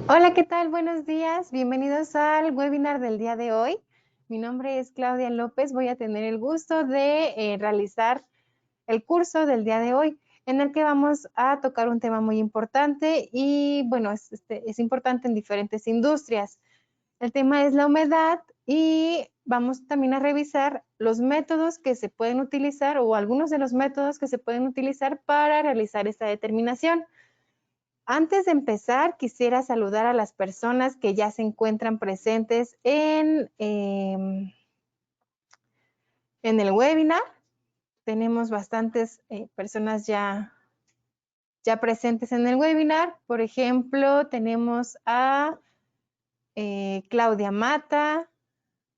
Hola, ¿qué tal? Buenos días. Bienvenidos al webinar del día de hoy. Mi nombre es Claudia López. Voy a tener el gusto de realizar el curso del día de hoy, en el que vamos a tocar un tema muy importante y, bueno, es importante en diferentes industrias. El tema es la humedad y vamos también a revisar los métodos que se pueden utilizar o algunos de los métodos que se pueden utilizar para realizar esta determinación. Antes de empezar, quisiera saludar a las personas que ya se encuentran presentes en el webinar. Tenemos bastantes personas ya presentes en el webinar. Por ejemplo, tenemos a Claudia Mata,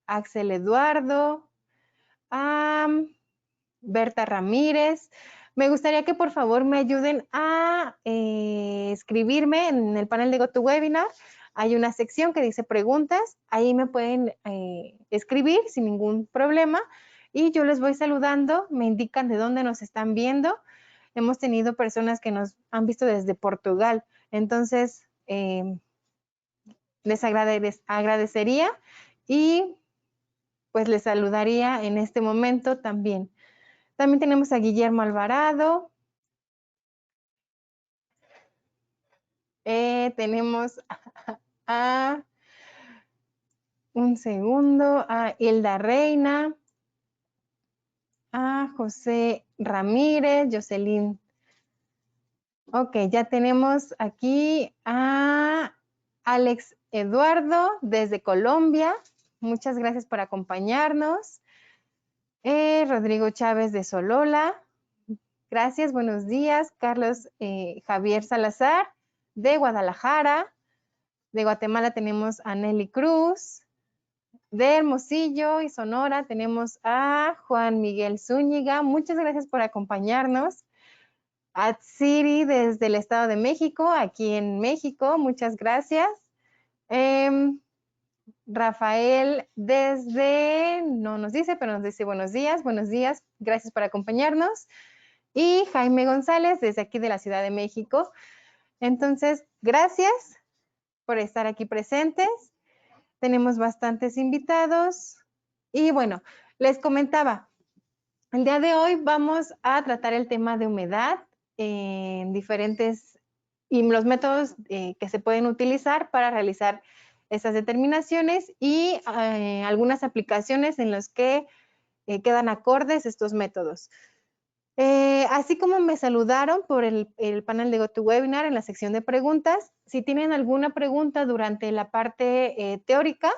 Axel Eduardo, a Berta Ramírez. Me gustaría que por favor me ayuden a escribirme en el panel de GoToWebinar. Hay una sección que dice preguntas, ahí me pueden escribir sin ningún problema y yo les voy saludando, me indican de dónde nos están viendo. Hemos tenido personas que nos han visto desde Portugal, entonces les agradecería y pues les saludaría en este momento también. También tenemos a Guillermo Alvarado, tenemos a, un segundo, a Hilda Reina, a José Ramírez, Jocelyn. Ok, ya tenemos aquí a Alex Eduardo desde Colombia. Muchas gracias por acompañarnos. Rodrigo Chávez de Solola. Gracias, buenos días. Carlos Javier Salazar de Guadalajara. De Guatemala tenemos a Nelly Cruz. De Hermosillo y Sonora tenemos a Juan Miguel Zúñiga. Muchas gracias por acompañarnos. A Siri desde el Estado de México, aquí en México. Muchas gracias. Rafael desde, no nos dice, pero nos dice buenos días. Buenos días. Gracias por acompañarnos. Y Jaime González desde aquí de la Ciudad de México. Entonces, gracias por estar aquí presentes. Tenemos bastantes invitados. Y bueno, les comentaba, el día de hoy vamos a tratar el tema de humedad en diferentes y los métodos que se pueden utilizar para realizar esas determinaciones y algunas aplicaciones en las que quedan acordes estos métodos. Así como me saludaron por el panel de GoToWebinar en la sección de preguntas, si tienen alguna pregunta durante la parte teórica,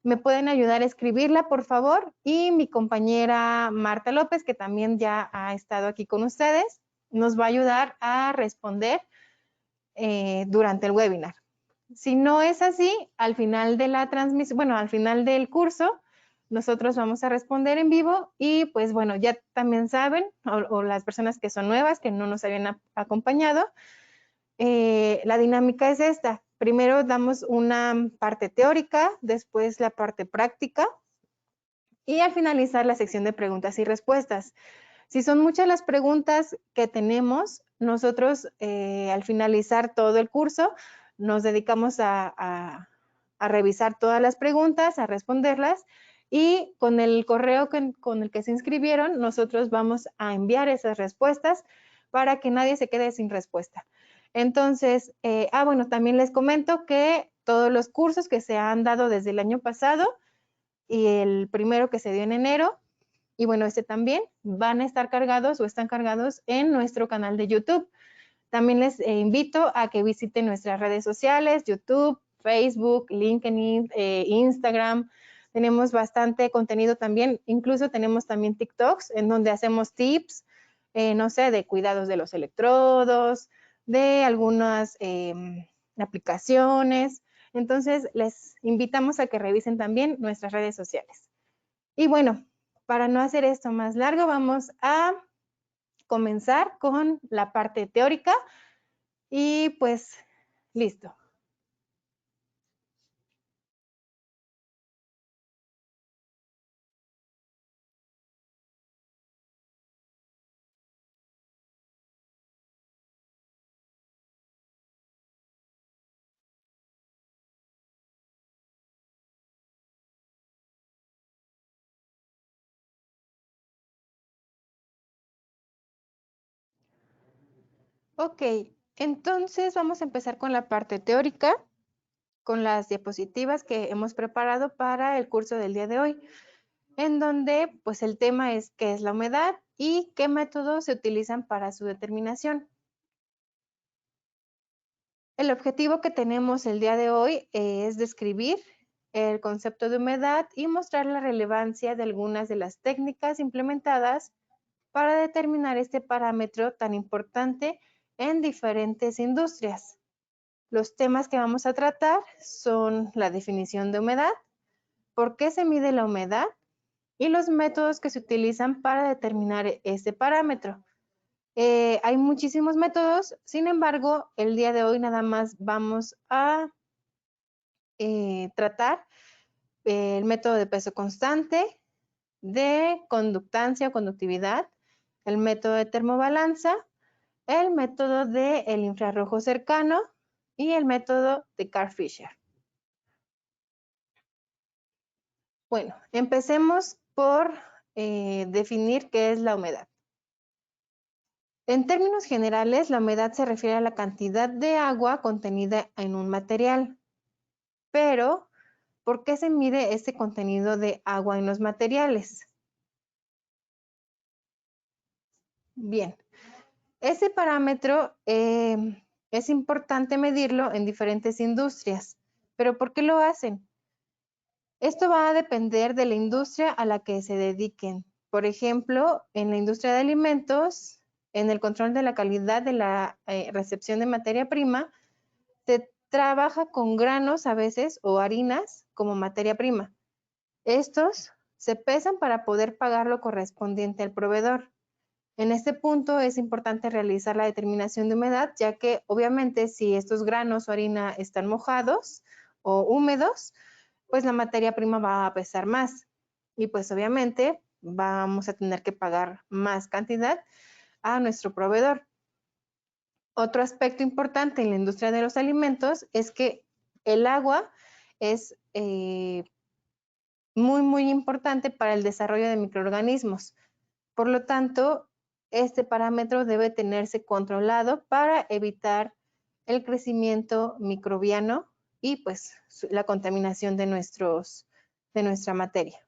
me pueden ayudar a escribirla, por favor, y mi compañera Marta López, que también ya ha estado aquí con ustedes, nos va a ayudar a responder durante el webinar. Si no es así, al final de la transmisión, bueno, al final del curso, nosotros vamos a responder en vivo y pues bueno, ya también saben, o las personas que son nuevas, que no nos habían acompañado, la dinámica es esta. Primero damos una parte teórica, después la parte práctica y al finalizar la sección de preguntas y respuestas. Si son muchas las preguntas que tenemos, nosotros al finalizar todo el curso nos dedicamos a revisar todas las preguntas, a responderlas y con el correo con el que se inscribieron, nosotros vamos a enviar esas respuestas para que nadie se quede sin respuesta. Entonces, bueno, también les comento que todos los cursos que se han dado desde el año pasado y el primero que se dio en enero, y bueno, este también, van a estar cargados o están cargados en nuestro canal de YouTube. También les invito a que visiten nuestras redes sociales, YouTube, Facebook, LinkedIn, Instagram. Tenemos bastante contenido también, incluso tenemos también TikToks en donde hacemos tips, no sé, de cuidados de los electrodos, de algunas aplicaciones. Entonces, les invitamos a que revisen también nuestras redes sociales. Y bueno, para no hacer esto más largo, vamos a comenzar con la parte teórica y pues listo. Ok, entonces vamos a empezar con la parte teórica, con las diapositivas que hemos preparado para el curso del día de hoy, en donde pues el tema es qué es la humedad y qué métodos se utilizan para su determinación. El objetivo que tenemos el día de hoy es describir el concepto de humedad y mostrar la relevancia de algunas de las técnicas implementadas para determinar este parámetro tan importante en diferentes industrias. Los temas que vamos a tratar son la definición de humedad, por qué se mide la humedad y los métodos que se utilizan para determinar este parámetro. Hay muchísimos métodos, sin embargo, el día de hoy nada más vamos a tratar el método de peso constante, de conductancia o conductividad, el método de termobalanza, el método del infrarrojo cercano y el método de Carl-Fisher. Bueno, empecemos por definir qué es la humedad. En términos generales, la humedad se refiere a la cantidad de agua contenida en un material. Pero, ¿por qué se mide este contenido de agua en los materiales? Bien, ese parámetro es importante medirlo en diferentes industrias. ¿Pero por qué lo hacen? Esto va a depender de la industria a la que se dediquen. Por ejemplo, en la industria de alimentos, en el control de la calidad de la recepción de materia prima, se trabaja con granos a veces o harinas como materia prima. Estos se pesan para poder pagar lo correspondiente al proveedor. En este punto es importante realizar la determinación de humedad, ya que obviamente si estos granos o harina están mojados o húmedos, pues la materia prima va a pesar más y pues obviamente vamos a tener que pagar más cantidad a nuestro proveedor. Otro aspecto importante en la industria de los alimentos es que el agua es muy importante para el desarrollo de microorganismos. Por lo tanto, este parámetro debe tenerse controlado para evitar el crecimiento microbiano y pues la contaminación de nuestra materia.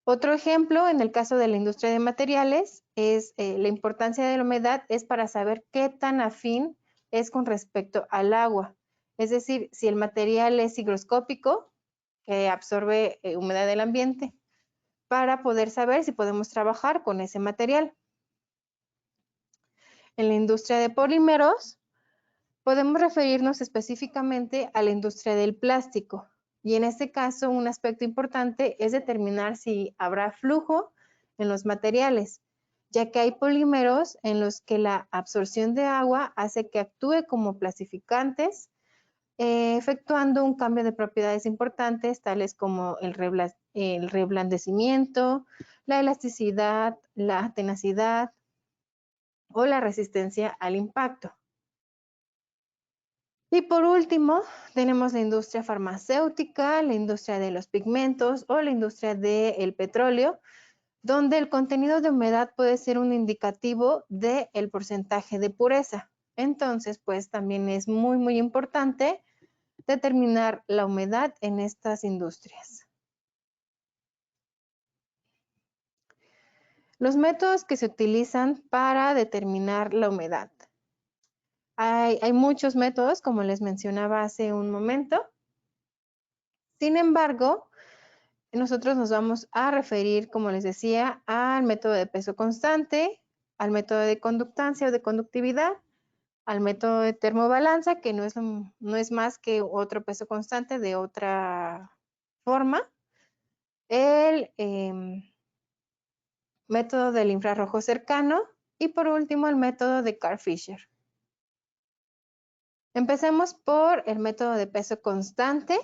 Otro ejemplo, en el caso de la industria de materiales, es la importancia de la humedad es para saber qué tan afín es con respecto al agua. Es decir, si el material es higroscópico, que absorbe humedad del ambiente, para poder saber si podemos trabajar con ese material. En la industria de polímeros, podemos referirnos específicamente a la industria del plástico. Y en este caso, un aspecto importante es determinar si habrá flujo en los materiales, ya que hay polímeros en los que la absorción de agua hace que actúe como plastificantes, efectuando un cambio de propiedades importantes, tales como el reblandecimiento, la elasticidad, la tenacidad o la resistencia al impacto. Y por último, tenemos la industria farmacéutica, la industria de los pigmentos o la industria del petróleo, donde el contenido de humedad puede ser un indicativo del porcentaje de pureza. Entonces, pues también es muy importante determinar la humedad en estas industrias. Los métodos que se utilizan para determinar la humedad. Hay muchos métodos, como les mencionaba hace un momento. Sin embargo, nosotros nos vamos a referir, como les decía, al método de peso constante, al método de conductancia o de conductividad, al método de termobalanza, que no es más que otro peso constante de otra forma, el método del infrarrojo cercano y por último el método de Carl-Fisher. Empecemos por el método de peso constante.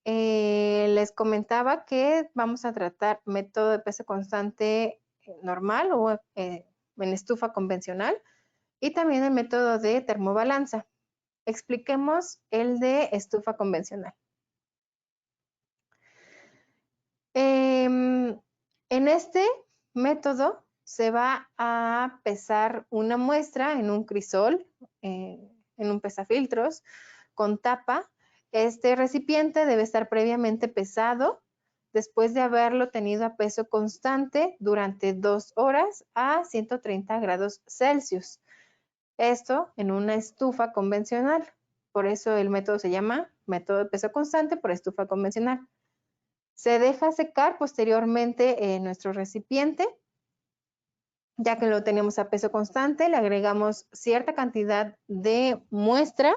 Les comentaba que vamos a tratar método de peso constante normal o en estufa convencional y también el método de termobalanza. Expliquemos el de estufa convencional. En este método se va a pesar una muestra en un crisol, en un pesafiltros con tapa. Este recipiente debe estar previamente pesado después de haberlo tenido a peso constante durante 2 horas a 130 grados Celsius. Esto en una estufa convencional. Por eso el método se llama método de peso constante por estufa convencional. Se deja secar posteriormente en nuestro recipiente. Ya que lo tenemos a peso constante, le agregamos cierta cantidad de muestra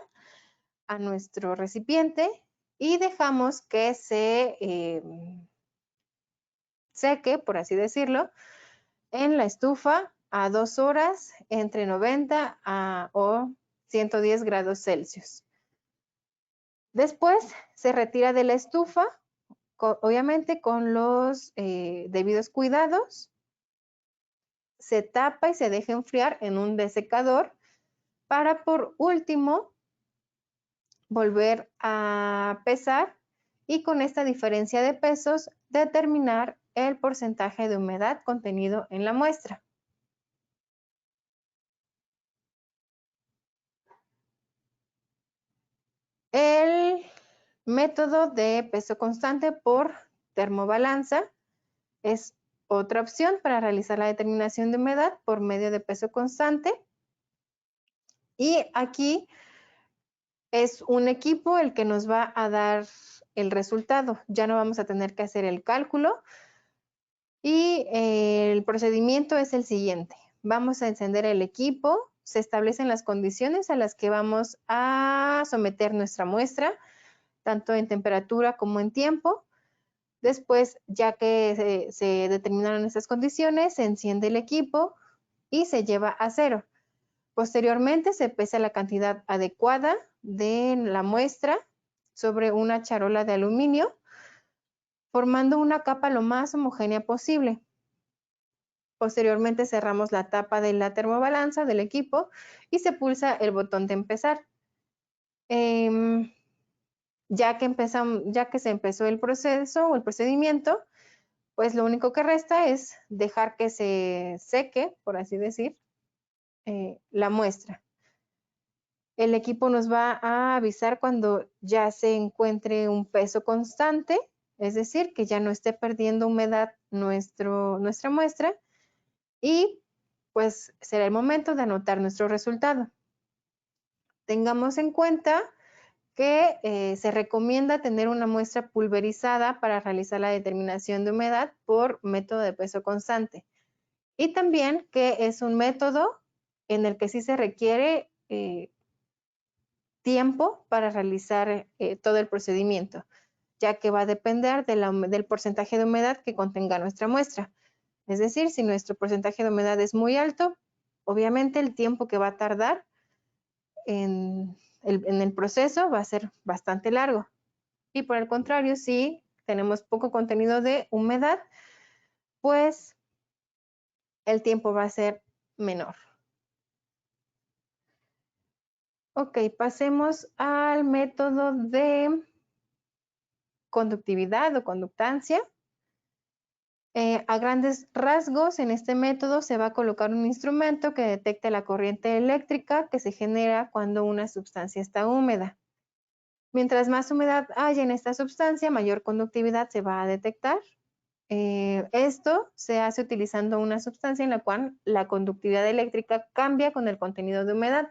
a nuestro recipiente y dejamos que se seque, por así decirlo, en la estufa a 2 horas entre 90 o 110 grados Celsius. Después se retira de la estufa, obviamente con los debidos cuidados. Se tapa y se deja enfriar en un desecador para por último volver a pesar y con esta diferencia de pesos determinar el porcentaje de humedad contenido en la muestra. El método de peso constante por termobalanza es otra opción para realizar la determinación de humedad por medio de peso constante. Y aquí es un equipo el que nos va a dar el resultado. Ya no vamos a tener que hacer el cálculo. Y el procedimiento es el siguiente. Vamos a encender el equipo. Se establecen las condiciones a las que vamos a someter nuestra muestra, tanto en temperatura como en tiempo. Después, ya que se determinaron esas condiciones, se enciende el equipo y se lleva a cero. Posteriormente, se pesa la cantidad adecuada de la muestra sobre una charola de aluminio, formando una capa lo más homogénea posible. Posteriormente cerramos la tapa de la termobalanza del equipo y se pulsa el botón de empezar. Ya que se empezó el proceso o el procedimiento, pues lo único que resta es dejar que se seque, por así decir, la muestra. El equipo nos va a avisar cuando ya se encuentre un peso constante, es decir, que ya no esté perdiendo humedad nuestra muestra y pues será el momento de anotar nuestro resultado. Tengamos en cuenta que se recomienda tener una muestra pulverizada para realizar la determinación de humedad por método de peso constante. Y también que es un método en el que sí se requiere tiempo para realizar todo el procedimiento, ya que va a depender del porcentaje de humedad que contenga nuestra muestra. Es decir, si nuestro porcentaje de humedad es muy alto, obviamente el tiempo que va a tardar en el proceso va a ser bastante largo. Y por el contrario, si tenemos poco contenido de humedad, pues el tiempo va a ser menor. Ok, pasemos al método de conductividad o conductancia. A grandes rasgos, en este método se va a colocar un instrumento que detecte la corriente eléctrica que se genera cuando una sustancia está húmeda. Mientras más humedad haya en esta sustancia, mayor conductividad se va a detectar. Esto se hace utilizando una sustancia en la cual la conductividad eléctrica cambia con el contenido de humedad.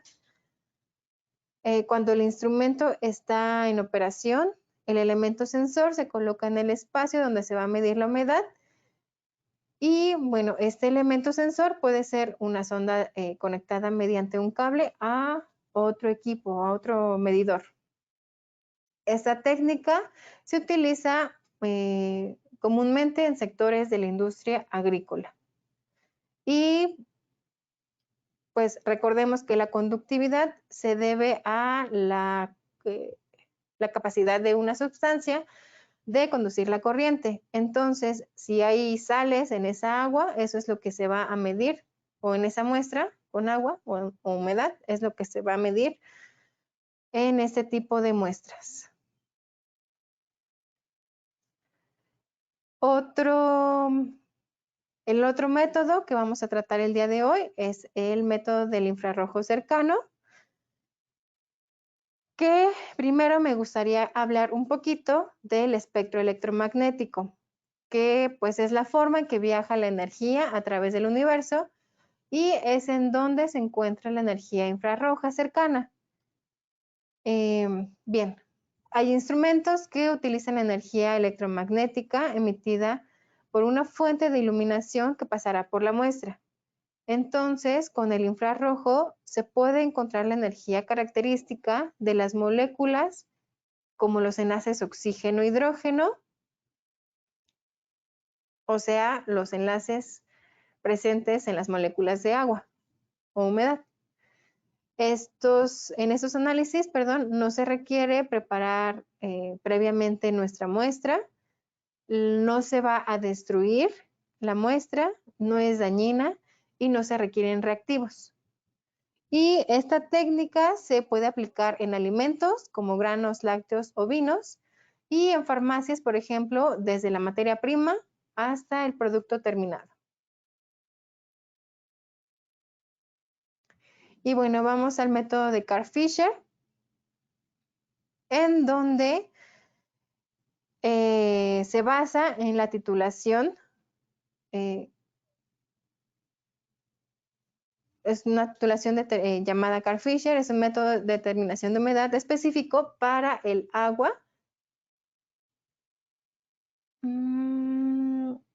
Cuando el instrumento está en operación, el elemento sensor se coloca en el espacio donde se va a medir la humedad. Y bueno, este elemento sensor puede ser una sonda conectada mediante un cable a otro equipo, a otro medidor. Esta técnica se utiliza comúnmente en sectores de la industria agrícola. Y pues recordemos que la conductividad se debe a la capacidad de una sustancia de conducir la corriente. Entonces, si hay sales en esa agua, eso es lo que se va a medir, o en esa muestra con agua o humedad, es lo que se va a medir en este tipo de muestras. Otro El otro método que vamos a tratar el día de hoy es el método del infrarrojo cercano, que primero me gustaría hablar un poquito del espectro electromagnético, que pues es la forma en que viaja la energía a través del universo y es en donde se encuentra la energía infrarroja cercana. Bien, hay instrumentos que utilizan energía electromagnética emitida por una fuente de iluminación que pasará por la muestra. Entonces, con el infrarrojo se puede encontrar la energía característica de las moléculas, como los enlaces oxígeno-hidrógeno, o sea, los enlaces presentes en las moléculas de agua o humedad. En estos análisis, no se requiere preparar previamente nuestra muestra, no se va a destruir la muestra, no es dañina y no se requieren reactivos. Y esta técnica se puede aplicar en alimentos como granos, lácteos o vinos y en farmacias, por ejemplo, desde la materia prima hasta el producto terminado. Y bueno, vamos al método de Carl Fisher, en donde se basa en la titulación. Es una titulación llamada Carl Fisher, es un método de determinación de humedad específico para el agua.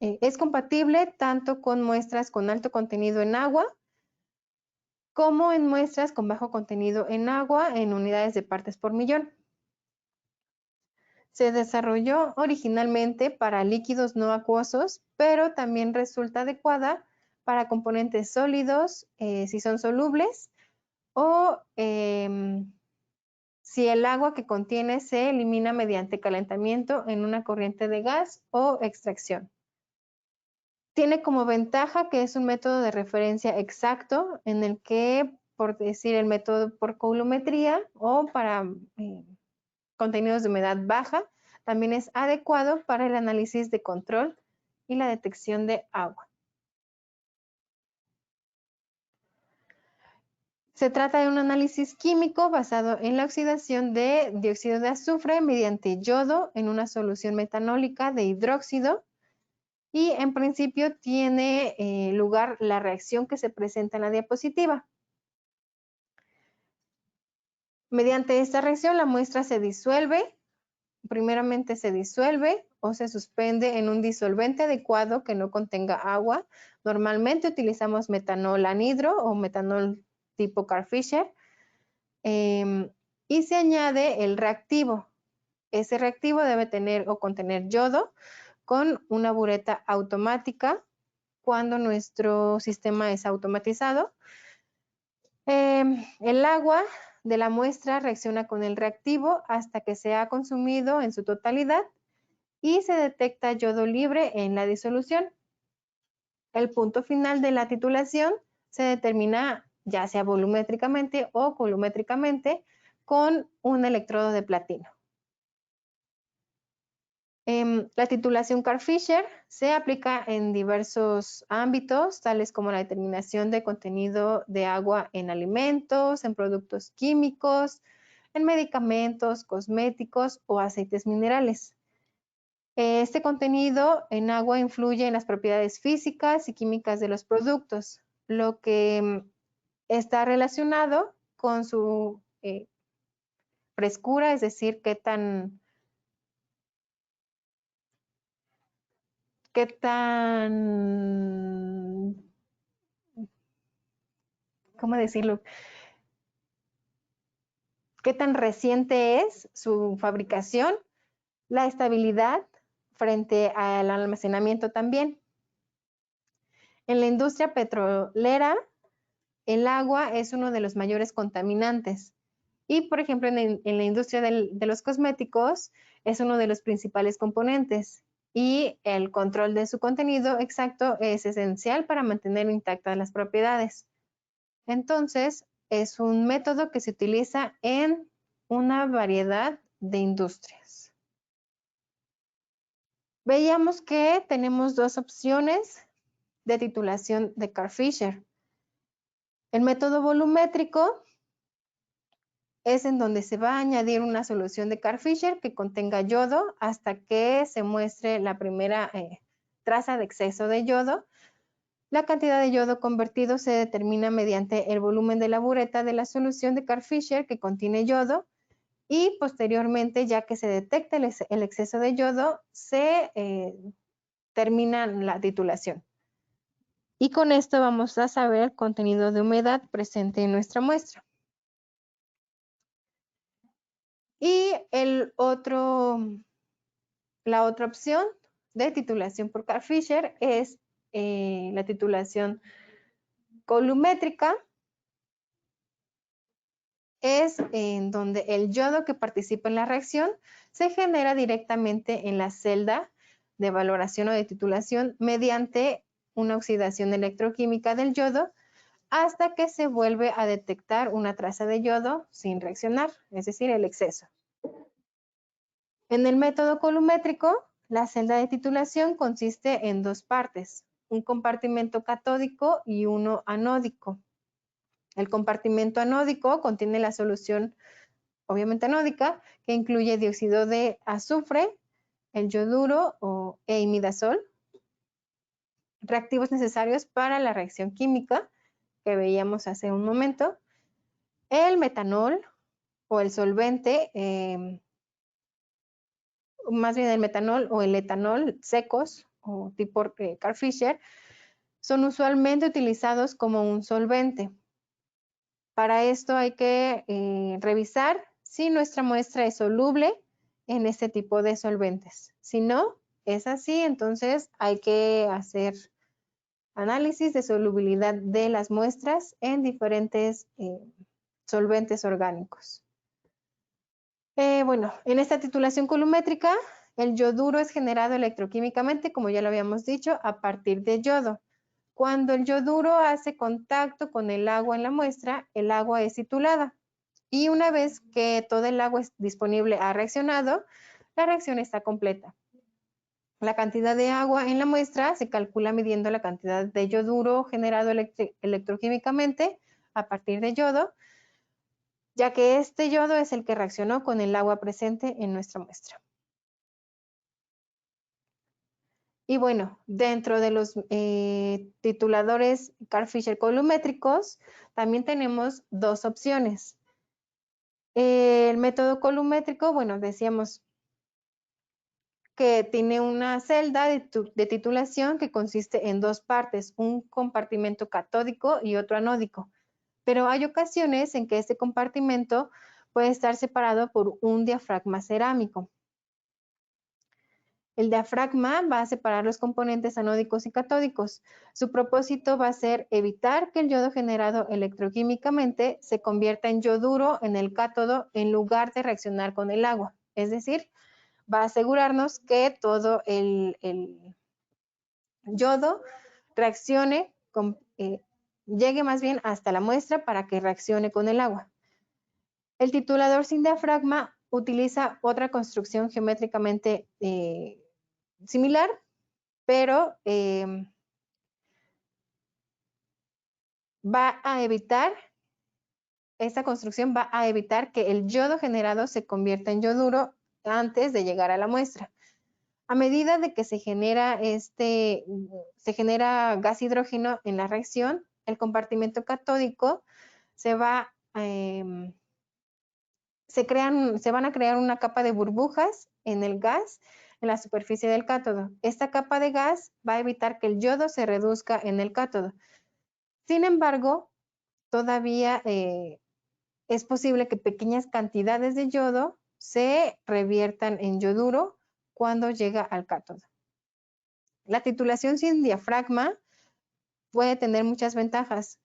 Es compatible tanto con muestras con alto contenido en agua como en muestras con bajo contenido en agua en unidades de partes por millón. Se desarrolló originalmente para líquidos no acuosos, pero también resulta adecuada para componentes sólidos si son solubles o si el agua que contiene se elimina mediante calentamiento en una corriente de gas o extracción. Tiene como ventaja que es un método de referencia exacto en el que, por decir el método por coulometría o para contenidos de humedad baja, también es adecuado para el análisis de control y la detección de agua. Se trata de un análisis químico basado en la oxidación de dióxido de azufre mediante yodo en una solución metanólica de hidróxido y en principio tiene lugar la reacción que se presenta en la diapositiva. Mediante esta reacción la muestra se disuelve, primeramente se disuelve o se suspende en un disolvente adecuado que no contenga agua. Normalmente utilizamos metanol anhidro o metanol tipo Carl Fisher y se añade el reactivo. Ese reactivo debe tener o contener yodo con una bureta automática cuando nuestro sistema es automatizado. El agua de la muestra reacciona con el reactivo hasta que se ha consumido en su totalidad y se detecta yodo libre en la disolución. El punto final de la titulación se determina ya sea volumétricamente o columétricamente con un electrodo de platino. La titulación Carl Fisher se aplica en diversos ámbitos, tales como la determinación de contenido de agua en alimentos, en productos químicos, en medicamentos, cosméticos o aceites minerales. Este contenido en agua influye en las propiedades físicas y químicas de los productos, lo que está relacionado con su frescura, es decir, qué tan, ¿cómo decirlo? Qué tan reciente es su fabricación, la estabilidad frente al almacenamiento también. En la industria petrolera, el agua es uno de los mayores contaminantes. Y, por ejemplo, en la industria de los cosméticos es uno de los principales componentes y el control de su contenido exacto es esencial para mantener intactas las propiedades. Entonces, es un método que se utiliza en una variedad de industrias. Veíamos que tenemos dos opciones de titulación de Carl-Fisher. El método volumétrico es en donde se va a añadir una solución de Carl-Fisher que contenga yodo hasta que se muestre la primera traza de exceso de yodo. La cantidad de yodo convertido se determina mediante el volumen de la bureta de la solución de Carl-Fisher que contiene yodo y posteriormente, ya que se detecta el exceso de yodo, se termina la titulación. Y con esto vamos a saber el contenido de humedad presente en nuestra muestra. Y la otra opción de titulación por Carl-Fisher es la titulación columétrica. Es en donde el yodo que participa en la reacción se genera directamente en la celda de valoración o de titulación mediante una oxidación electroquímica del yodo hasta que se vuelve a detectar una traza de yodo sin reaccionar, es decir, el exceso. En el método columétrico, la celda de titulación consiste en dos partes, un compartimento catódico y uno anódico. El compartimento anódico contiene la solución, obviamente anódica, que incluye dióxido de azufre, el yoduro e imidazol, reactivos necesarios para la reacción química que veíamos hace un momento, el metanol o el solvente, más bien el metanol o el etanol secos o tipo Carl-Fisher, son usualmente utilizados como un solvente. Para esto hay que revisar si nuestra muestra es soluble en este tipo de solventes. Si no es así, entonces hay que hacer análisis de solubilidad de las muestras en diferentes solventes orgánicos. Bueno, en esta titulación columétrica, el yoduro es generado electroquímicamente, como ya lo habíamos dicho, a partir de yodo. Cuando el yoduro hace contacto con el agua en la muestra, el agua es titulada. Y una vez que todo el agua es disponible ha reaccionado, la reacción está completa. La cantidad de agua en la muestra se calcula midiendo la cantidad de yoduro generado electroquímicamente a partir de yodo, ya que este yodo es el que reaccionó con el agua presente en nuestra muestra. Y bueno, dentro de los tituladores Carl-Fisher columétricos, también tenemos dos opciones. El método columétrico, bueno, decíamos que tiene una celda de titulación que consiste en dos partes, un compartimento catódico y otro anódico. Pero hay ocasiones en que este compartimento puede estar separado por un diafragma cerámico. El diafragma va a separar los componentes anódicos y catódicos. Su propósito va a ser evitar que el yodo generado electroquímicamente se convierta en yoduro en el cátodo en lugar de reaccionar con el agua. Es decir, va a asegurarnos que todo el yodo reaccione, llegue más bien hasta la muestra para que reaccione con el agua. El titulador sin diafragma utiliza otra construcción geométricamente similar, pero esta construcción va a evitar que el yodo generado se convierta en yoduro antes de llegar a la muestra. A medida de que se genera gas hidrógeno en la reacción, el compartimento catódico se van a crear una capa de burbujas en el gas en la superficie del cátodo. Esta capa de gas va a evitar que el yodo se reduzca en el cátodo. Sin embargo, todavía es posible que pequeñas cantidades de yodo se reviertan en yoduro cuando llega al cátodo. La titulación sin diafragma puede tener muchas ventajas.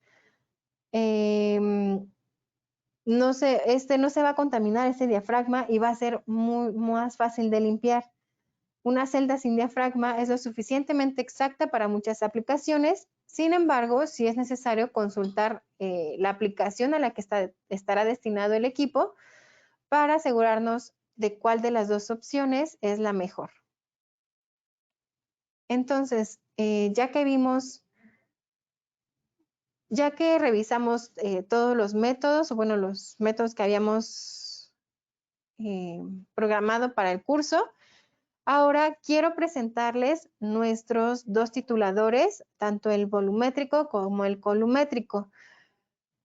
No se va a contaminar ese diafragma y va a ser más fácil de limpiar. Una celda sin diafragma es lo suficientemente exacta para muchas aplicaciones. Sin embargo, sí es necesario consultar la aplicación a la que estará destinado el equipo para asegurarnos de cuál de las dos opciones es la mejor. Entonces, ya que vimos Ya que revisamos todos los métodos, o bueno, los métodos que habíamos programado para el curso, ahora quiero presentarles nuestros dos tituladores, tanto el volumétrico como el columétrico.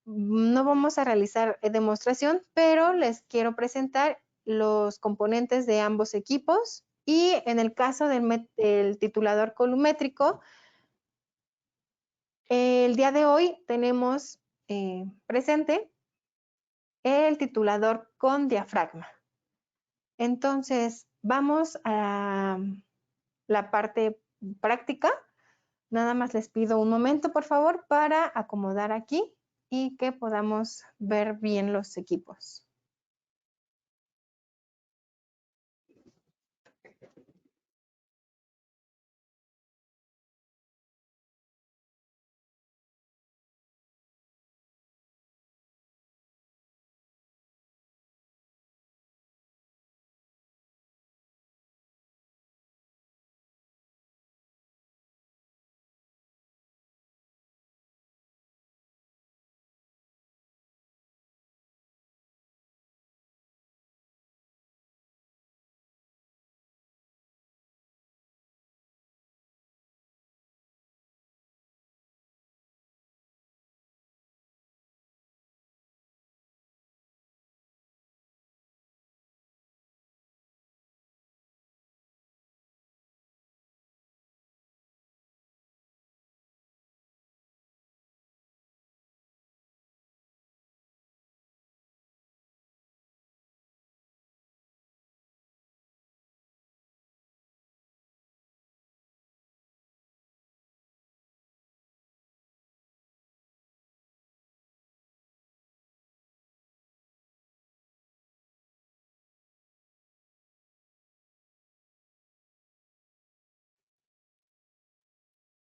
No vamos a realizar demostración, pero les quiero presentar los componentes de ambos equipos y en el caso del titulador columétrico, el día de hoy tenemos presente el titulador con diafragma. Entonces, vamos a la parte práctica. Nada más les pido un momento, por favor, para acomodar aquí y que podamos ver bien los equipos.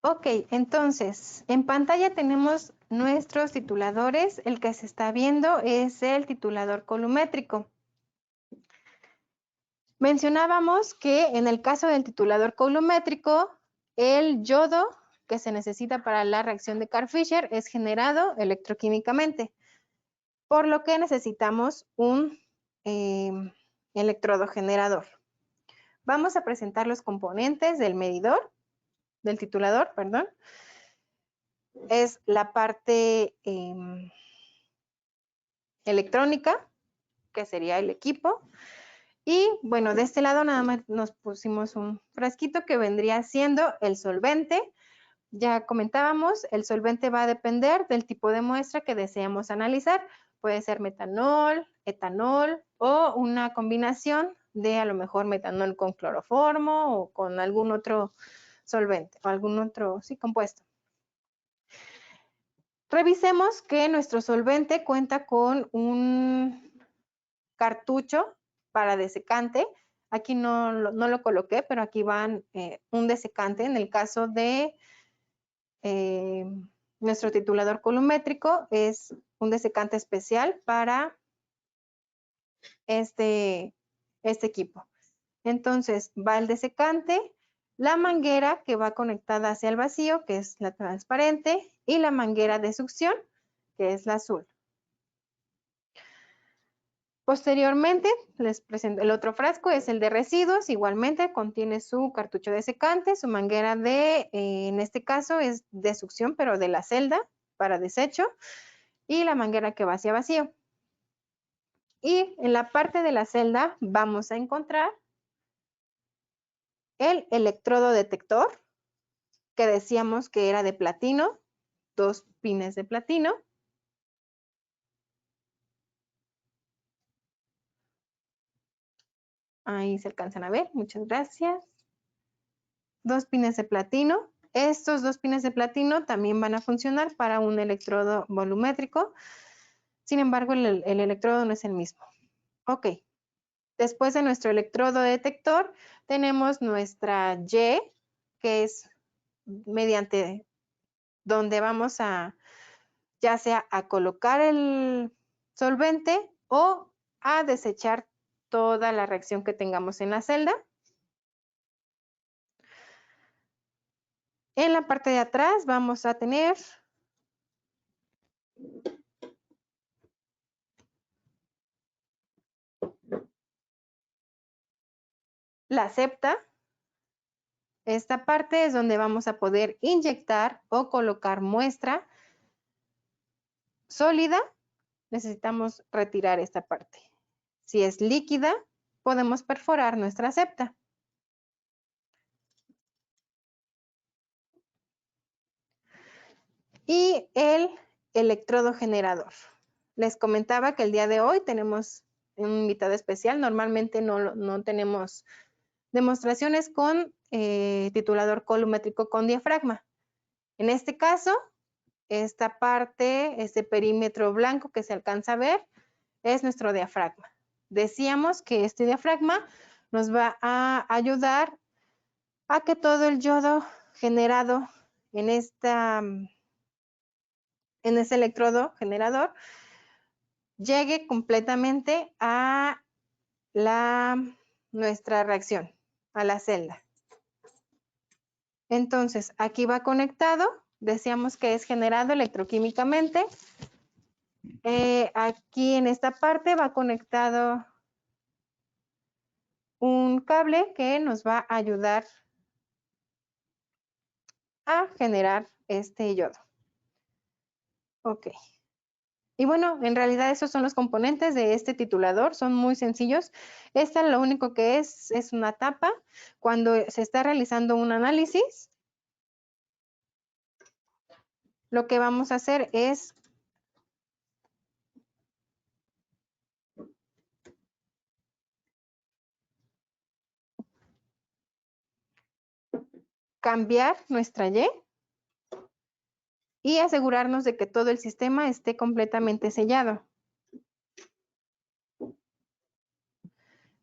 Ok, entonces, en pantalla tenemos nuestros tituladores. El que se está viendo es el titulador columétrico. Mencionábamos que en el caso del titulador columétrico, el yodo que se necesita para la reacción de Carl-Fischer es generado electroquímicamente, por lo que necesitamos un electrodo generador. Vamos a presentar los componentes del medidor, del titulador, perdón. Es la parte electrónica, que sería el equipo. Y bueno, de este lado nada más nos pusimos un frasquito que vendría siendo el solvente. Ya comentábamos, el solvente va a depender del tipo de muestra que deseamos analizar. Puede ser metanol, etanol o una combinación de a lo mejor metanol con cloroformo o con algún otro solvente o algún otro, sí, compuesto. Revisemos que nuestro solvente cuenta con un cartucho para desecante. Aquí no lo coloqué, pero aquí van un desecante en el caso de nuestro titulador columétrico. Es un desecante especial para este equipo. Entonces va el desecante, la manguera que va conectada hacia el vacío, que es la transparente, y la manguera de succión, que es la azul. Posteriormente, les presento el otro frasco, es el de residuos, igualmente contiene su cartucho desecante, su manguera de, en este caso es de succión, pero de la celda para desecho, y la manguera que va hacia vacío. Y en la parte de la celda vamos a encontrar el electrodo detector, que decíamos que era de platino, 2 pines de platino. Ahí se alcanzan a ver, muchas gracias. 2 pines de platino. Estos 2 pines de platino también van a funcionar para un electrodo volumétrico. Sin embargo, el electrodo no es el mismo. Ok. Después de nuestro electrodo detector, tenemos nuestra Y, que es mediante donde vamos a, ya sea a colocar el solvente o a desechar toda la reacción que tengamos en la celda. En la parte de atrás vamos a tener La septa. Esta parte es donde vamos a poder inyectar o colocar muestra sólida. Necesitamos retirar esta parte. Si es líquida, podemos perforar nuestra septa. Y el electrodo generador. Les comentaba que el día de hoy tenemos un invitado especial. Normalmente no tenemos demostraciones con titulador columétrico con diafragma. En este caso, esta parte, este perímetro blanco que se alcanza a ver, es nuestro diafragma. Decíamos que este diafragma nos va a ayudar a que todo el yodo generado en ese electrodo generador llegue completamente a nuestra reacción, a la celda. Entonces, aquí va conectado, decíamos que es generado electroquímicamente. Aquí en esta parte va conectado un cable que nos va a ayudar a generar este yodo. Ok. Y bueno, en realidad esos son los componentes de este titulador, son muy sencillos. Esta lo único que es una tapa. Cuando se está realizando un análisis, lo que vamos a hacer es cambiar nuestra y asegurarnos de que todo el sistema esté completamente sellado.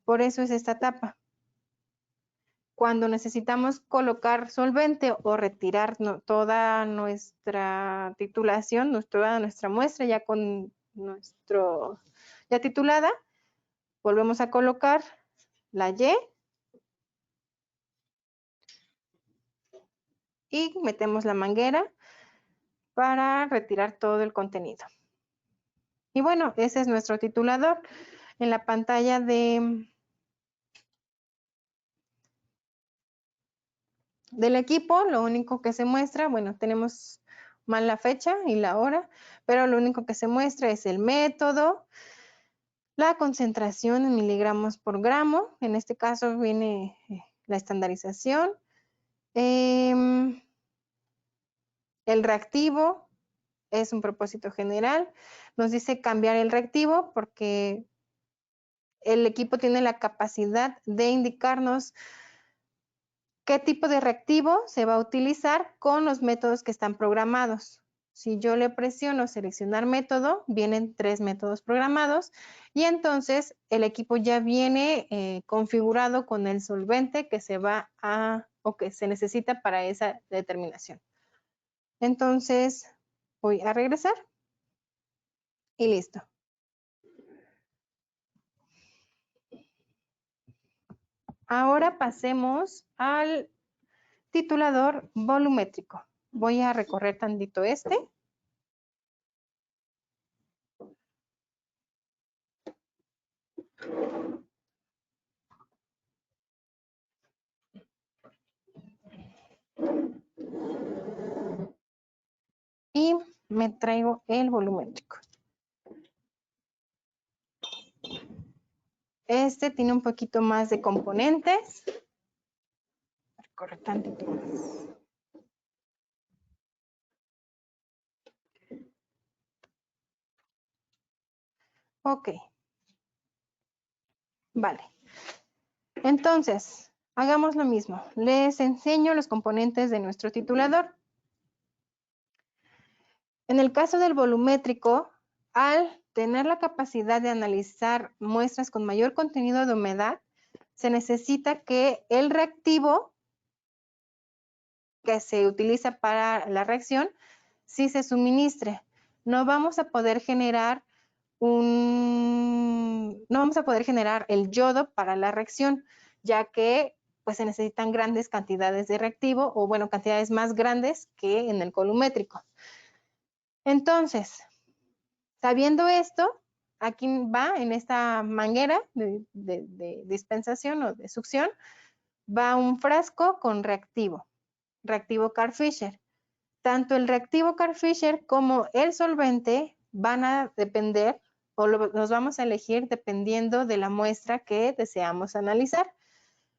Por eso es esta tapa. Cuando necesitamos colocar solvente o retirar toda nuestra titulación, toda nuestra muestra ya con ya titulada, volvemos a colocar la y metemos la manguera para retirar todo el contenido. Y bueno, ese es nuestro titulador. En la pantalla del equipo, lo único que se muestra, bueno, tenemos mal la fecha y la hora, pero lo único que se muestra es el método, la concentración en miligramos por gramo, en este caso viene la estandarización, el reactivo es un propósito general, nos dice cambiar el reactivo porque el equipo tiene la capacidad de indicarnos qué tipo de reactivo se va a utilizar con los métodos que están programados. Si yo le presiono seleccionar método, vienen 3 métodos programados y entonces el equipo ya viene configurado con el solvente que se va o que se necesita para esa determinación. Entonces voy a regresar y listo. Ahora pasemos al titulador volumétrico. Voy a recorrer tantito este. Y me traigo el volumétrico. Este tiene un poquito más de componentes. Recorrer tantito más. Ok. Vale. Entonces, hagamos lo mismo. Les enseño los componentes de nuestro titulador. En el caso del volumétrico, al tener la capacidad de analizar muestras con mayor contenido de humedad, se necesita que el reactivo que se utiliza para la reacción sí se suministre. No vamos a poder generar el yodo para la reacción, ya que pues se necesitan grandes cantidades de reactivo o bueno, cantidades más grandes que en el columétrico. Entonces, Sabiendo esto, aquí va en esta manguera de dispensación o de succión, va un frasco con reactivo Carl Fischer. Tanto el reactivo Carl Fischer como el solvente van a depender o los vamos a elegir dependiendo de la muestra que deseamos analizar.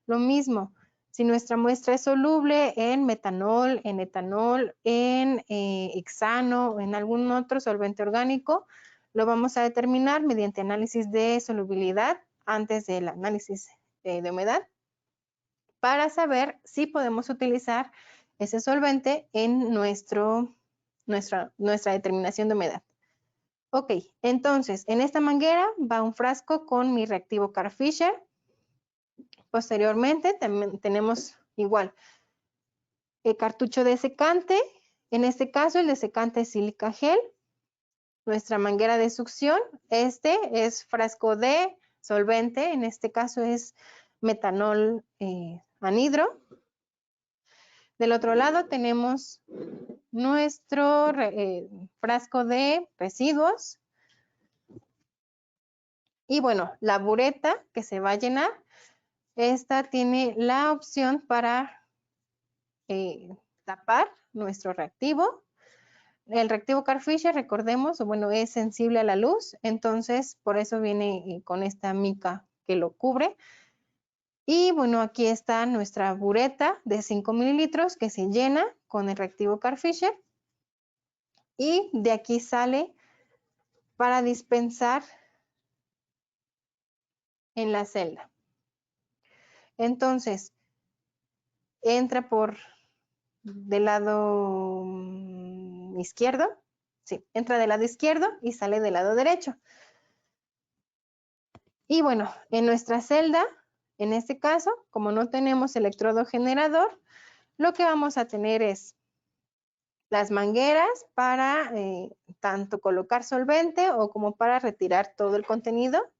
Lo mismo, si nuestra muestra es soluble en metanol, en etanol, en hexano o en algún otro solvente orgánico, lo vamos a determinar mediante análisis de solubilidad antes del análisis de humedad para saber si podemos utilizar ese solvente en nuestra determinación de humedad. Ok, entonces en esta manguera va un frasco con mi reactivo Carl Fischer. Posteriormente también tenemos igual el cartucho de secante. En este caso el de secante es sílica gel. Nuestra manguera de succión, este es frasco de solvente, en este caso es metanol anhidro. Del otro lado tenemos nuestro frasco de residuos. Y bueno, la bureta que se va a llenar, esta tiene la opción para tapar nuestro reactivo. El reactivo Carl Fischer, recordemos, bueno, es sensible a la luz, entonces por eso viene con esta mica que lo cubre. Y bueno, aquí está nuestra bureta de 5 mililitros que se llena con el reactivo Carl Fischer. Y de aquí sale para dispensar en la celda. Entonces, entra por del lado izquierdo, sí, entra del lado izquierdo y sale del lado derecho. Y bueno, en nuestra celda, en este caso, como no tenemos electrodo generador, lo que vamos a tener es las mangueras para tanto colocar solvente o como para retirar todo el contenido.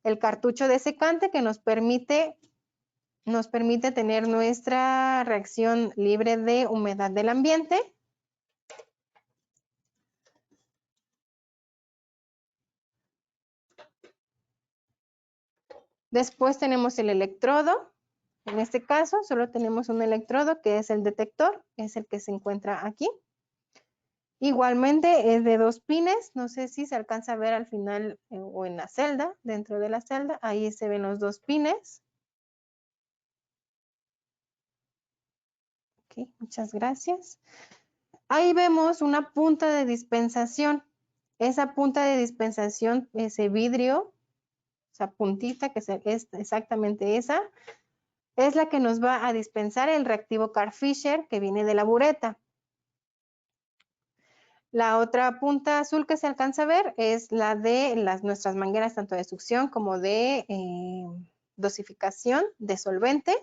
El cartucho de secante que nos permite tener nuestra reacción libre de humedad del ambiente. Después tenemos el electrodo. En este caso, solo tenemos un electrodo que es el detector, es el que se encuentra aquí. Igualmente es de 2 pines, no sé si se alcanza a ver al final o en la celda, dentro de la celda, ahí se ven los 2 pines. Ok, muchas gracias. Ahí vemos una punta de dispensación. Esa punta de dispensación, ese vidrio, esa puntita que es exactamente esa, es la que nos va a dispensar el reactivo Carl Fischer que viene de la bureta. La otra punta azul que se alcanza a ver es la de nuestras mangueras tanto de succión como de dosificación de solvente.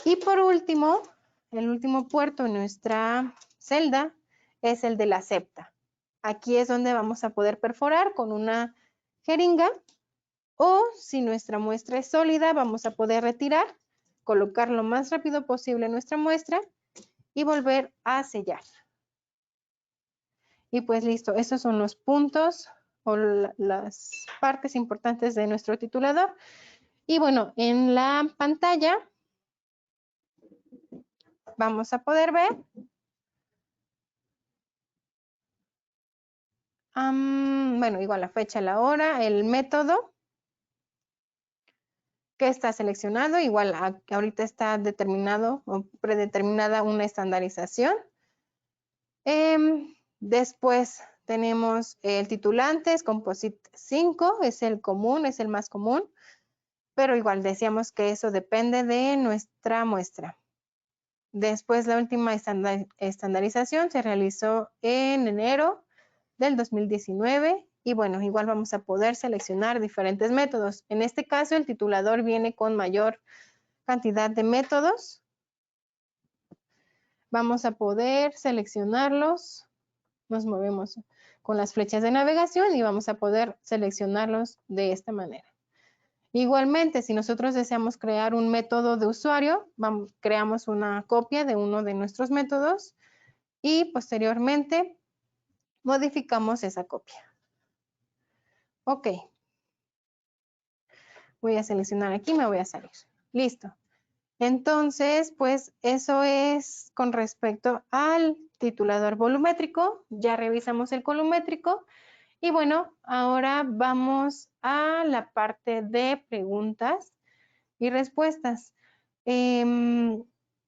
Y por último, el último puerto en nuestra celda es el de la septa. Aquí es donde vamos a poder perforar con una jeringa o si nuestra muestra es sólida, vamos a poder retirar, colocar lo más rápido posible nuestra muestra y volver a sellar. Y pues listo, esos son los puntos o las partes importantes de nuestro titulador. Y bueno, en la pantalla vamos a poder ver bueno, igual la fecha, la hora, el método que está seleccionado, igual ahorita está determinado o predeterminada una estandarización. Después tenemos el titulante, es Composite 5, es el común, es el más común, pero igual decíamos que eso depende de nuestra muestra. Después la última estandarización se realizó en enero del 2019 y bueno, igual vamos a poder seleccionar diferentes métodos. En este caso el titulador viene con mayor cantidad de métodos. Vamos a poder seleccionarlos. Nos movemos con las flechas de navegación y vamos a poder seleccionarlos de esta manera. Igualmente, si nosotros deseamos crear un método de usuario, creamos una copia de uno de nuestros métodos y posteriormente modificamos esa copia. Ok. Voy a seleccionar aquí, me voy a salir. Listo. Entonces, pues eso es con respecto al titulador volumétrico. Ya revisamos el columétrico. Y bueno, ahora vamos a la parte de preguntas y respuestas.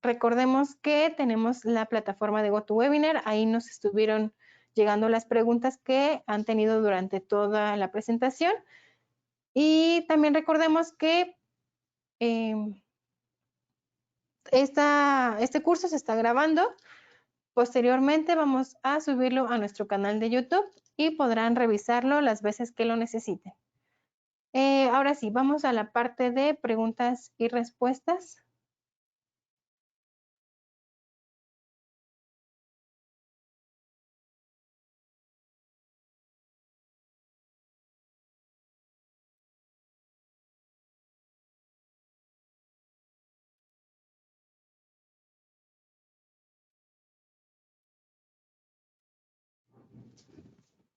Recordemos que tenemos la plataforma de GoToWebinar. Ahí nos estuvieron llegando las preguntas que han tenido durante toda la presentación. Y también recordemos que este curso se está grabando. Posteriormente vamos a subirlo a nuestro canal de YouTube y podrán revisarlo las veces que lo necesiten. Ahora sí, vamos a la parte de preguntas y respuestas.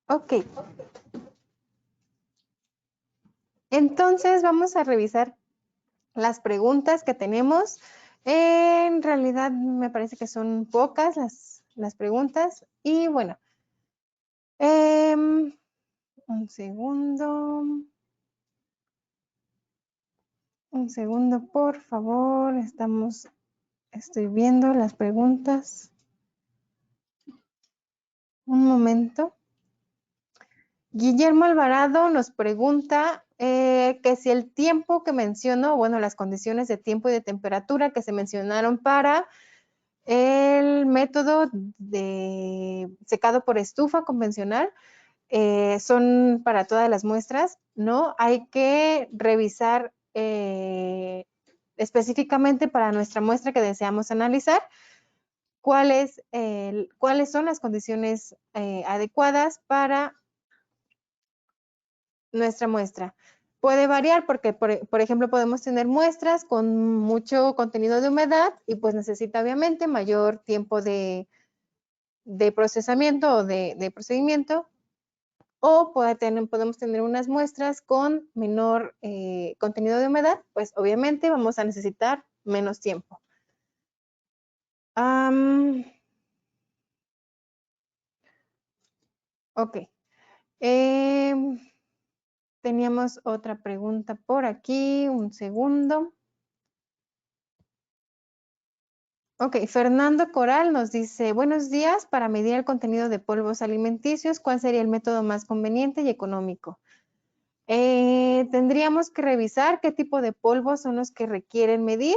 Ok. Entonces vamos a revisar las preguntas que tenemos. En realidad me parece que son pocas las preguntas. Y bueno, un segundo. Un segundo, por favor. Estoy viendo las preguntas. Un momento. Guillermo Alvarado nos pregunta que si el tiempo que mencionó, bueno, las condiciones de tiempo y de temperatura que se mencionaron para el método de secado por estufa convencional son para todas las muestras, ¿no? Hay que revisar específicamente para nuestra muestra que deseamos analizar cuáles son las condiciones adecuadas para nuestra muestra. Puede variar porque, por ejemplo, podemos tener muestras con mucho contenido de humedad y pues necesita obviamente mayor tiempo de procesamiento o de procedimiento, o podemos tener unas muestras con menor contenido de humedad, pues obviamente vamos a necesitar menos tiempo. Ok. Teníamos otra pregunta por aquí, un segundo. Ok, Fernando Coral nos dice, buenos días, para medir el contenido de polvos alimenticios, ¿cuál sería el método más conveniente y económico? Tendríamos que revisar qué tipo de polvos son los que requieren medir,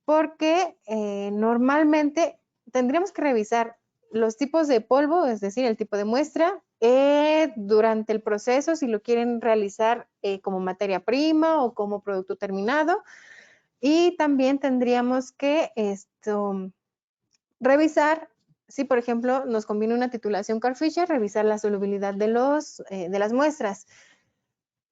porque normalmente tendríamos que revisar los tipos de polvo, es decir, el tipo de muestra, durante el proceso, si lo quieren realizar como materia prima o como producto terminado. Y también tendríamos que revisar si, por ejemplo, nos conviene una titulación Carl-Fisher, revisar la solubilidad de las muestras.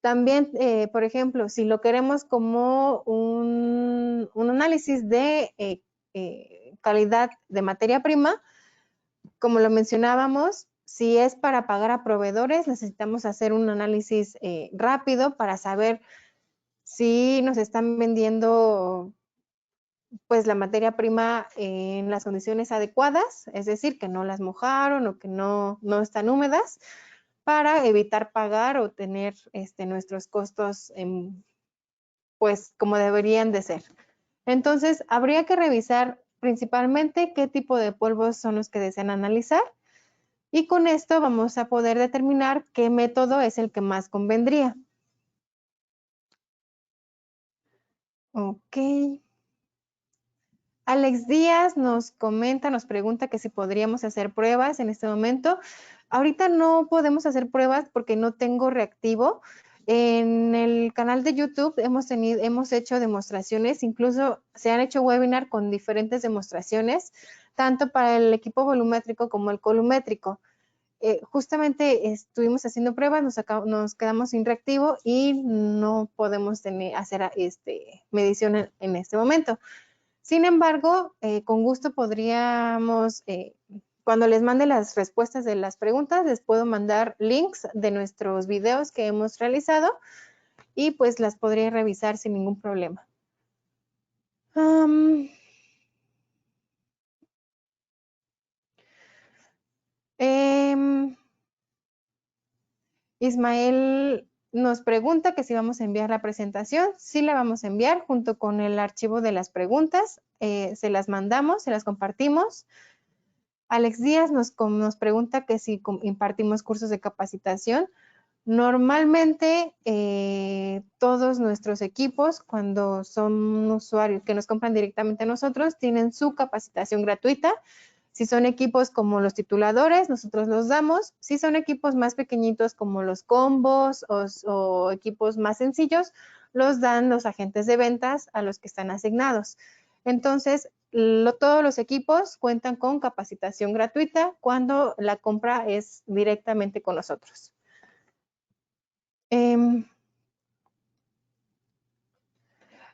También, por ejemplo, si lo queremos como un análisis de calidad de materia prima, como lo mencionábamos, si es para pagar a proveedores, necesitamos hacer un análisis rápido para saber si nos están vendiendo pues la materia prima en las condiciones adecuadas, es decir, que no las mojaron o que no están húmedas, para evitar pagar o tener nuestros costos pues como deberían de ser. Entonces, habría que revisar principalmente qué tipo de polvos son los que desean analizar y con esto vamos a poder determinar qué método es el que más convendría. Ok. Alex Díaz nos comenta, nos pregunta que si podríamos hacer pruebas en este momento. Ahorita no podemos hacer pruebas porque no tengo reactivo. En el canal de YouTube hemos hecho demostraciones, incluso se han hecho webinar con diferentes demostraciones, tanto para el equipo volumétrico como el columétrico. Justamente estuvimos haciendo pruebas, nos quedamos sin reactivo y no podemos hacer medición en este momento. Sin embargo, con gusto podríamos cuando les mande las respuestas de las preguntas, les puedo mandar links de nuestros videos que hemos realizado y pues las podré revisar sin ningún problema. Ismael nos pregunta que si vamos a enviar la presentación. Sí la vamos a enviar junto con el archivo de las preguntas. Se las mandamos, se las compartimos. Alex Díaz nos pregunta que si impartimos cursos de capacitación. Normalmente todos nuestros equipos, cuando son usuarios que nos compran directamente a nosotros, tienen su capacitación gratuita. Si son equipos como los tituladores, nosotros los damos. Si son equipos más pequeñitos como los combos o equipos más sencillos, los dan los agentes de ventas a los que están asignados. Entonces, todos los equipos cuentan con capacitación gratuita cuando la compra es directamente con nosotros.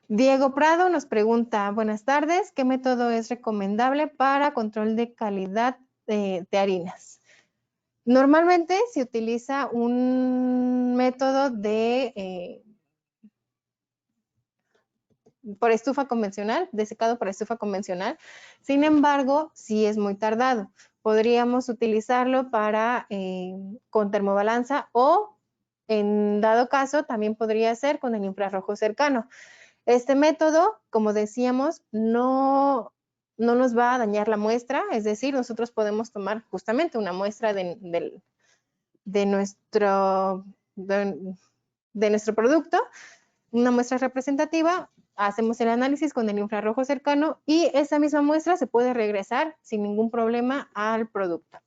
Diego Prado nos pregunta, buenas tardes, ¿qué método es recomendable para control de calidad de harinas? Normalmente se utiliza un método por estufa convencional, de secado por estufa convencional. Sin embargo, sí es muy tardado. Podríamos utilizarlo con termobalanza o, en dado caso, también podría ser con el infrarrojo cercano. Este método, como decíamos, no nos va a dañar la muestra, es decir, nosotros podemos tomar justamente una muestra de nuestro producto, una muestra representativa, hacemos el análisis con el infrarrojo cercano y esa misma muestra se puede regresar sin ningún problema al producto.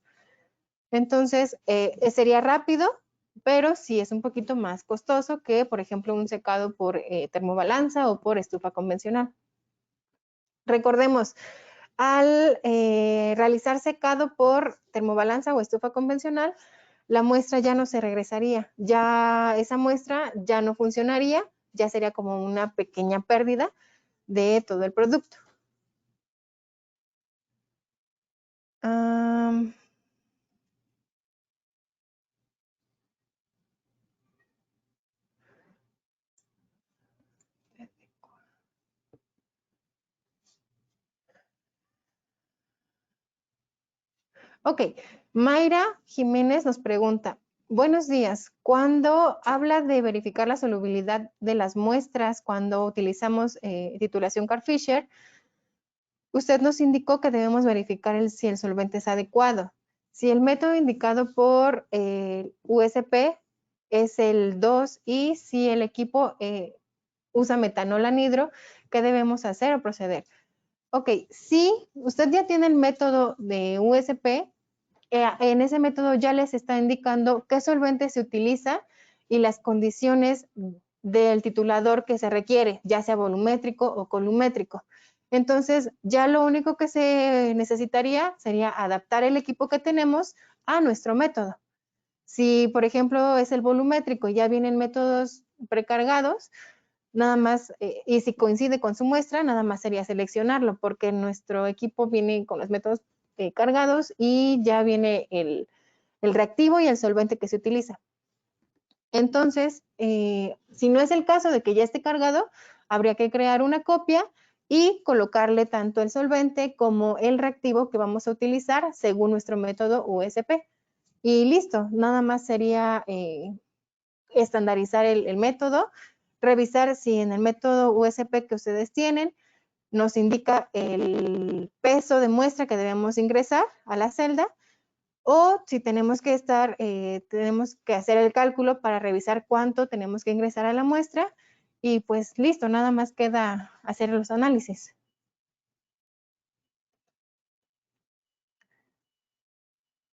Entonces, sería rápido, pero sí es un poquito más costoso que, por ejemplo, un secado por termobalanza o por estufa convencional. Recordemos, al realizar secado por termobalanza o estufa convencional, la muestra ya no se regresaría, ya esa muestra ya no funcionaría, ya sería como una pequeña pérdida de todo el producto. Ok, Mayra Jiménez nos pregunta, buenos días, cuando habla de verificar la solubilidad de las muestras cuando utilizamos titulación Carl-Fisher, usted nos indicó que debemos verificar si el solvente es adecuado. Si el método indicado por USP es el 2 y si el equipo usa metanol anhidro, ¿qué debemos hacer o proceder? Ok, si usted ya tiene el método de USP, en ese método ya les está indicando qué solvente se utiliza y las condiciones del titulador que se requiere, ya sea volumétrico o columétrico. Entonces, ya lo único que se necesitaría sería adaptar el equipo que tenemos a nuestro método. Si, por ejemplo, es el volumétrico y ya vienen métodos precargados, nada más, y si coincide con su muestra, nada más sería seleccionarlo, porque nuestro equipo viene con los métodos cargados y ya viene el reactivo y el solvente que se utiliza. Entonces, si no es el caso de que ya esté cargado, habría que crear una copia y colocarle tanto el solvente como el reactivo que vamos a utilizar según nuestro método USP. Y listo, nada más sería estandarizar el método, revisar si en el método USP que ustedes tienen nos indica el peso de muestra que debemos ingresar a la celda o si tenemos que tenemos que hacer el cálculo para revisar cuánto tenemos que ingresar a la muestra y pues listo, nada más queda hacer los análisis.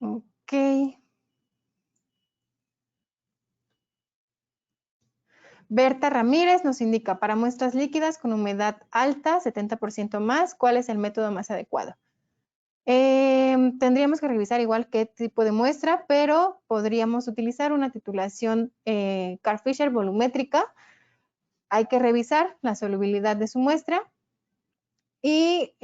Ok. Berta Ramírez nos indica, para muestras líquidas con humedad alta, 70% más, ¿cuál es el método más adecuado? Tendríamos que revisar igual qué tipo de muestra, pero podríamos utilizar una titulación Carl-Fisher volumétrica. Hay que revisar la solubilidad de su muestra y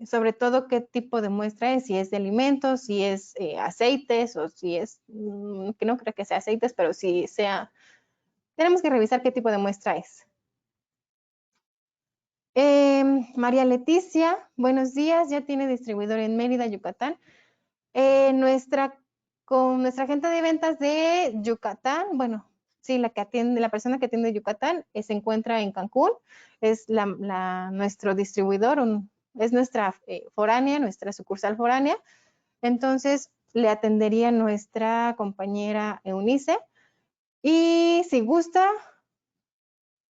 sobre todo qué tipo de muestra es, si es de alimentos, si es aceites o si es, que no creo que sea aceites, pero si sea, tenemos que revisar qué tipo de muestra es. María Leticia, buenos días, ya tiene distribuidor en Mérida, Yucatán. Con nuestra agente de ventas de Yucatán, bueno, sí, la persona que atiende Yucatán se encuentra en Cancún, es nuestro distribuidor, es nuestra foránea, nuestra sucursal foránea. Entonces, le atendería nuestra compañera Eunice. Y si gusta,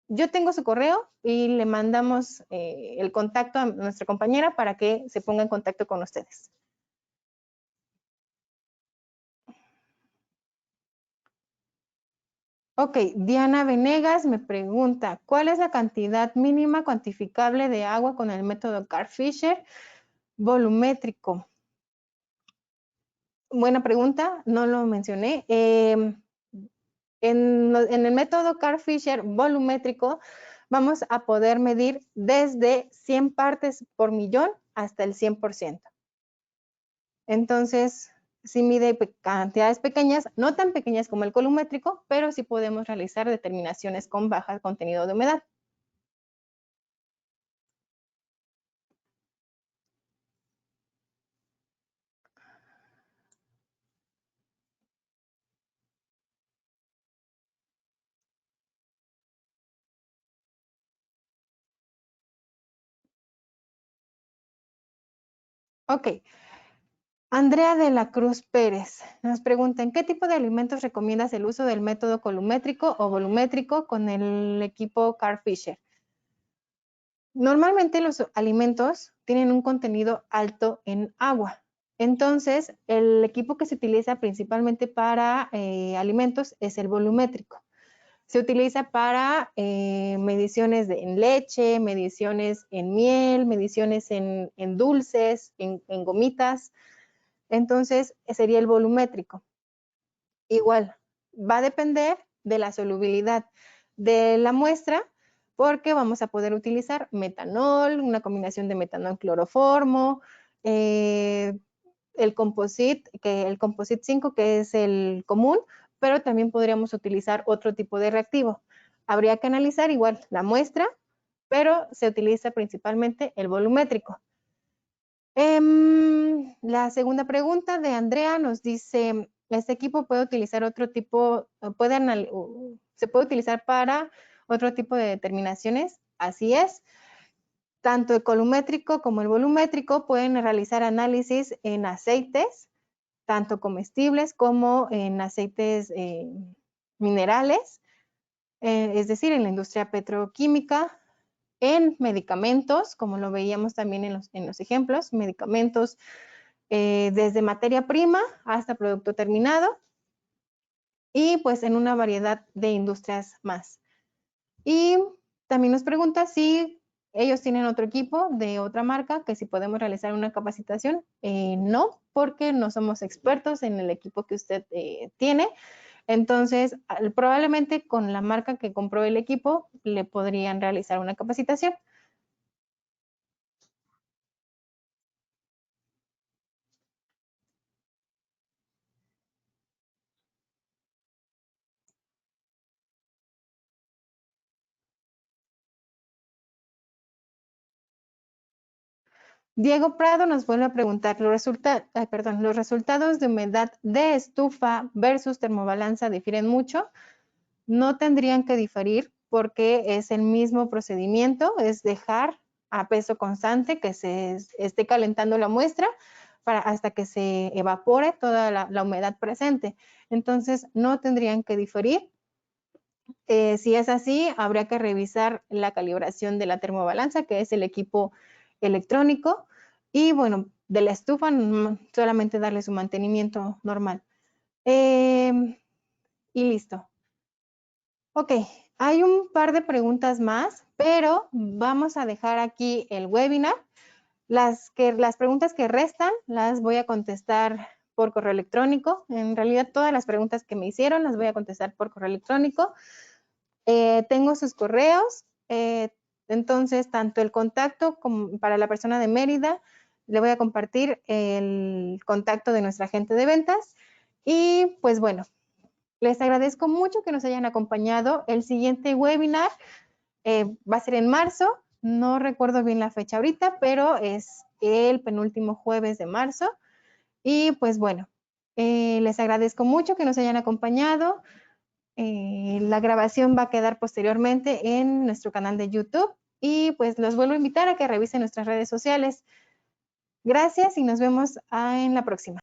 yo tengo su correo y le mandamos el contacto a nuestra compañera para que se ponga en contacto con ustedes. Ok, Diana Venegas me pregunta, ¿cuál es la cantidad mínima cuantificable de agua con el método Carl-Fisher volumétrico? Buena pregunta, no lo mencioné. En el método Carl-Fisher volumétrico vamos a poder medir desde 100 partes por millón hasta el 100%. Entonces, sí mide cantidades pequeñas, no tan pequeñas como el columétrico, pero sí podemos realizar determinaciones con bajo contenido de humedad. Ok. Andrea de la Cruz Pérez nos pregunta, ¿en qué tipo de alimentos recomiendas el uso del método columétrico o volumétrico con el equipo Carl-Fisher? Normalmente los alimentos tienen un contenido alto en agua. Entonces, el equipo que se utiliza principalmente para alimentos es el volumétrico. Se utiliza para mediciones en leche, mediciones en miel, mediciones en dulces, en gomitas. Entonces, sería el volumétrico. Igual, va a depender de la solubilidad de la muestra, porque vamos a poder utilizar metanol, una combinación de metanol cloroformo, el composite 5, que es el común, pero también podríamos utilizar otro tipo de reactivo. Habría que analizar igual la muestra, pero se utiliza principalmente el volumétrico. La segunda pregunta de Andrea nos dice, ¿este equipo puede utilizar otro tipo, se puede utilizar para otro tipo de determinaciones? Así es. Tanto el columétrico como el volumétrico pueden realizar análisis en aceites, tanto comestibles como en aceites minerales, es decir, en la industria petroquímica, en medicamentos, como lo veíamos también en los ejemplos, medicamentos desde materia prima hasta producto terminado, y pues en una variedad de industrias más. Y también nos pregunta si ellos tienen otro equipo de otra marca, que si podemos realizar una capacitación. No, porque no somos expertos en el equipo que usted tiene. Entonces, probablemente con la marca que compró el equipo le podrían realizar una capacitación. Diego Prado nos vuelve a preguntar, los resultados de humedad de estufa versus termobalanza difieren mucho. No tendrían que diferir porque es el mismo procedimiento, es dejar a peso constante que se esté calentando la muestra hasta que se evapore toda la humedad presente. Entonces, no tendrían que diferir. Si es así, habría que revisar la calibración de la termobalanza, que es el equipo electrónico, y bueno, de la estufa solamente darle su mantenimiento normal. Y listo. Ok, hay un par de preguntas más, pero vamos a dejar aquí el webinar. Las preguntas que restan las voy a contestar por correo electrónico. En realidad, todas las preguntas que me hicieron las voy a contestar por correo electrónico. Tengo sus correos. Entonces, tanto el contacto como para la persona de Mérida, le voy a compartir el contacto de nuestra agente de ventas. Y pues bueno, les agradezco mucho que nos hayan acompañado. El siguiente webinar va a ser en marzo. No recuerdo bien la fecha ahorita, pero es el penúltimo jueves de marzo. Y pues bueno, les agradezco mucho que nos hayan acompañado. La grabación va a quedar posteriormente en nuestro canal de YouTube y pues los vuelvo a invitar a que revisen nuestras redes sociales. Gracias y nos vemos en la próxima.